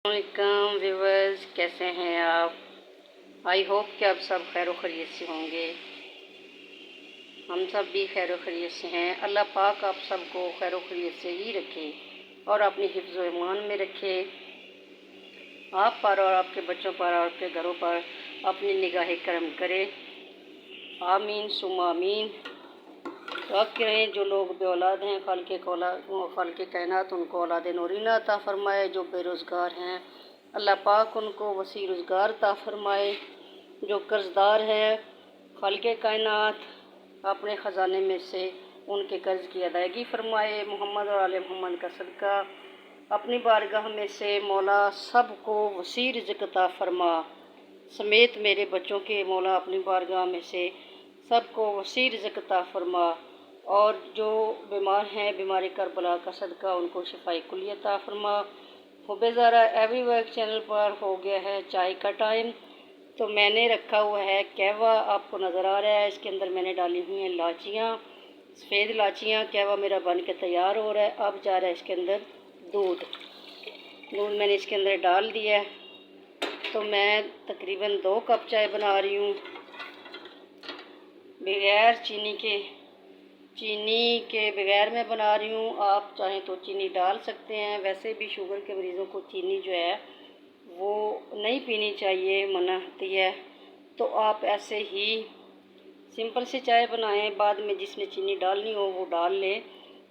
अस्सलामुअलैकुम व्यूवर्स, कैसे हैं आप। आई होप कि आप सब खैर खैरियत से होंगे। हम सब भी खैर खैरियत से हैं। अल्लाह पाक आप सबको खैर खैरियत से ही रखे और अपनी हिफ्ज़ व ईमान में रखे। आप पर और आपके बच्चों पर और आपके घरों पर अपनी निगाह करम करे। आमीन सुम्मा आमीन। दुआ करें जो लोग बेऔलाद हैं, खालिक़ कायनात उनको औलाद नूरीना अता फ़रमाए। जो बेरोज़गार हैं अल्लाह पाक उनको वसी रोज़गार अता फ़रमाए। जो कर्ज़दार हैं खालिक़ कायनात अपने ख़जाने में से उनके कर्ज़ की अदायगी फ़रमाए। मोहम्मद और आले मोहम्मद का सदका अपनी बारगाह में से मौला सबको वसी रिज़्क़ अता फ़रमा। समेत मेरे बच्चों के मौला अपनी बारगाह में से सबको वसी रिज़्क़ अता फ़रमा। और जो बीमार हैं बीमारी करबला का सदका उनको शिफाई कुल्ली अता फ़रमा। हुबेज़ारा एवरीवर्क चैनल पर हो गया है चाय का टाइम। तो मैंने रखा हुआ है कहवा, आपको नज़र आ रहा है। इसके अंदर मैंने डाली हुई हैं इलाचियाँ, सफ़ेद इलाचियाँ। कहवा मेरा बन के तैयार हो रहा है। अब जा रहा है इसके अंदर दूध मैंने इसके अंदर डाल दिया है। तो मैं तकरीबन 2 कप चाय बना रही हूँ बगैर चीनी के बगैर मैं बना रही हूँ। आप चाहें तो चीनी डाल सकते हैं। वैसे भी शुगर के मरीज़ों को चीनी जो है वो नहीं पीनी चाहिए, मना होती है। तो आप ऐसे ही सिंपल से चाय बनाएं। बाद में जिसने चीनी डालनी हो वो डाल लें।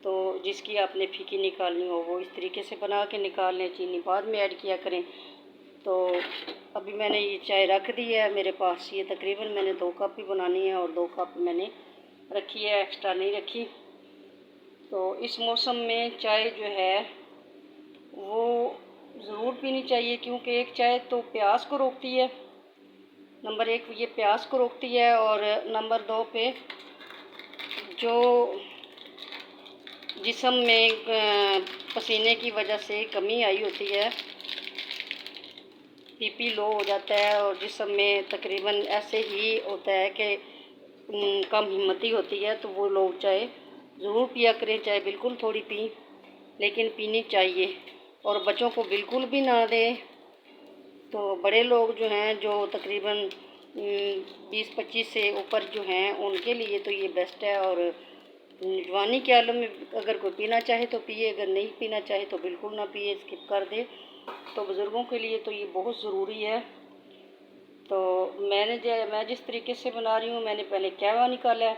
तो जिसकी आपने फीकी निकालनी हो वो इस तरीके से बना के निकाल लें, चीनी बाद में ऐड किया करें। तो अभी मैंने ये चाय रख दी है मेरे पास। ये तकरीबन मैंने 2 कप ही बनानी है और 2 कप मैंने रखी है, एक्स्ट्रा नहीं रखी। तो इस मौसम में चाय जो है वो ज़रूर पीनी चाहिए, क्योंकि एक चाय तो प्यास को रोकती है। नंबर 1 ये प्यास को रोकती है और नंबर 2 पे जो जिस्म में पसीने की वजह से कमी आई होती है, बीपी लो हो जाता है और जिस्म में तकरीबन ऐसे ही होता है कि कम हिम्मती होती है, तो वो लोग चाय ज़रूर पिया करें। चाय बिल्कुल थोड़ी पी, लेकिन पीनी चाहिए। और बच्चों को बिल्कुल भी ना दें। तो बड़े लोग जो हैं जो तकरीबन 20-25 से ऊपर जो हैं उनके लिए तो ये बेस्ट है। और जवानी के आलम में अगर कोई पीना चाहे तो पिए, अगर नहीं पीना चाहे तो बिल्कुल ना पिए, स्किप कर दे। तो बुज़ुर्गों के लिए तो ये बहुत ज़रूरी है। तो मैं जिस तरीके से बना रही हूँ, मैंने पहले कहवा निकाला है,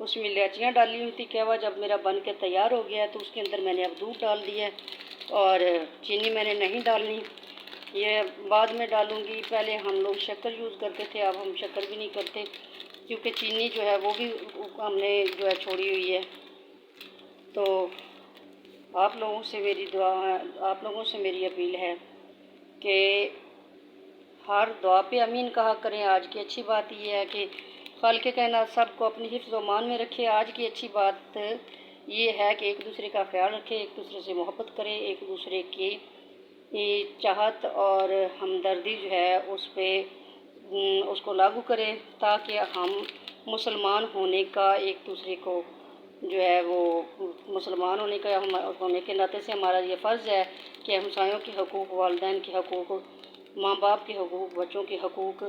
उसमें इलायचियाँ डाली हुई थी। कहवा जब मेरा बन के तैयार हो गया है तो उसके अंदर मैंने अब दूध डाल दिया है और चीनी मैंने नहीं डालनी, ये बाद में डालूँगी। पहले हम लोग शक्कर यूज़ करते थे, अब हम शक्कर भी नहीं करते, क्योंकि चीनी जो है वो भी हमने जो है छोड़ी हुई है। तो आप लोगों से मेरी दुआ है, आप लोगों से मेरी अपील है कि हर दुआ पे अमीन कहा करें। आज की अच्छी बात यह है कि खालिक़ कायनात सबको अपनी हिफ्ज़ व ईमान में रखे। आज की अच्छी बात ये है कि एक दूसरे का ख्याल रखें, एक दूसरे से मोहब्बत करें, एक दूसरे की चाहत और हमदर्दी जो है उसको लागू करें, ताकि हम मुसलमान होने का एक दूसरे को जो है वो मुसलमान होने के नाते से हमारा ये फ़र्ज़ है कि हमसायों के हकूक़, वालिदैन के हकूक़, माँ बाप के हकूक़, बच्चों के हकूक़,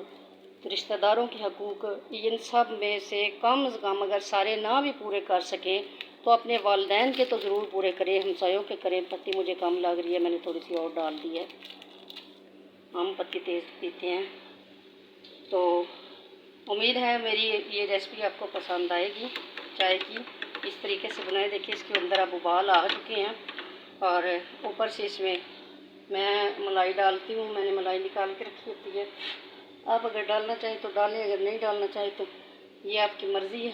रिश्तेदारों के हकूक़, इन सब में से कम से कम अगर सारे ना भी पूरे कर सकें तो अपने वालिदैन के तो ज़रूर पूरे करें, हमसायों के करें। पत्ती मुझे कम लग रही है, मैंने थोड़ी सी और डाल दी है। हम पत्ती तेज़ पीते हैं। तो उम्मीद है मेरी ये रेसिपी आपको पसंद आएगी चाय की। इस तरीके से बनाए, देखिए इसके अंदर अब उबाल आ चुके हैं और ऊपर से इसमें मैं मलाई डालती हूँ। मैंने मलाई निकाल के रखी होती है। आप अगर डालना चाहें तो डालें, अगर नहीं डालना चाहें तो ये आपकी मर्ज़ी है।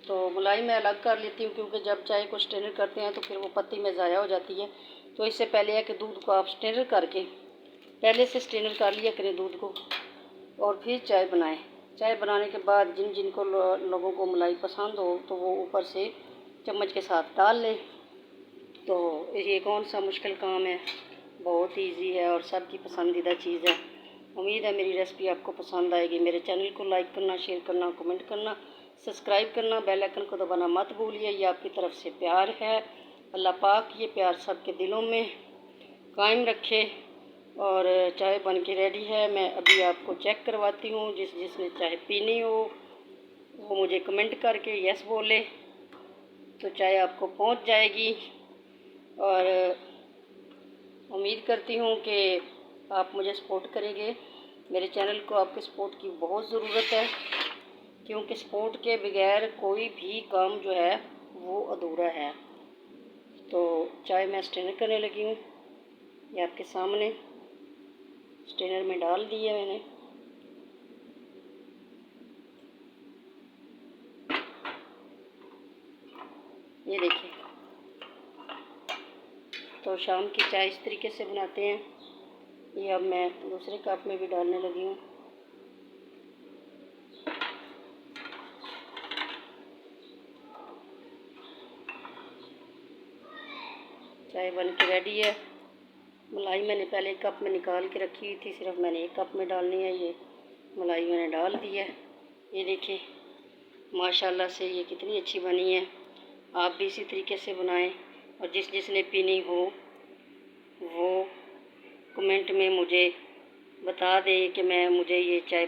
तो मलाई मैं अलग कर लेती हूँ, क्योंकि जब चाय को स्ट्रेनर करते हैं तो फिर वो पत्ती में ज़ाया हो जाती है। तो इससे पहले है कि दूध को आप स्ट्रेनर करके पहले से स्ट्रेनर कर लिया करें दूध को और फिर चाय बनाएं। चाय बनाने के बाद जिनको लोगों को मलाई पसंद हो तो वो ऊपर से चम्मच के साथ डाल लें। तो ये कौन सा मुश्किल काम है, बहुत इजी है और सबकी पसंदीदा चीज़ है। उम्मीद है मेरी रेसिपी आपको पसंद आएगी। मेरे चैनल को लाइक करना, शेयर करना, कमेंट करना, सब्सक्राइब करना, बेल आइकन को दबाना मत भूलिए। ये आपकी तरफ से प्यार है। अल्लाह पाक ये प्यार सबके दिलों में कायम रखें। और चाय बन के रेडी है। मैं अभी आपको चेक करवाती हूँ। जिसने चाय पीनी हो वो मुझे कमेंट करके यस बोले तो चाय आपको पहुँच जाएगी। और उम्मीद करती हूँ कि आप मुझे सपोर्ट करेंगे। मेरे चैनल को आपके सपोर्ट की बहुत ज़रूरत है, क्योंकि सपोर्ट के बगैर कोई भी काम जो है वो अधूरा है। तो चाय मैं स्ट्रेनर करने लगी हूँ। ये आपके सामने स्ट्रेनर में डाल दी है मैंने। ये देखिए, तो शाम की चाय इस तरीके से बनाते हैं। ये अब मैं दूसरे कप में भी डालने लगी हूँ। चाय बन के रेडी है। मलाई मैंने पहले एक कप में निकाल के रखी हुई थी, सिर्फ मैंने एक कप में डालनी है। ये मलाई मैंने डाल दी है। ये देखिए माशाल्लाह से ये कितनी अच्छी बनी है। आप भी इसी तरीके से बनाएं। और जिसने पीनी हो वो कमेंट में मुझे बता दें कि मुझे ये चाय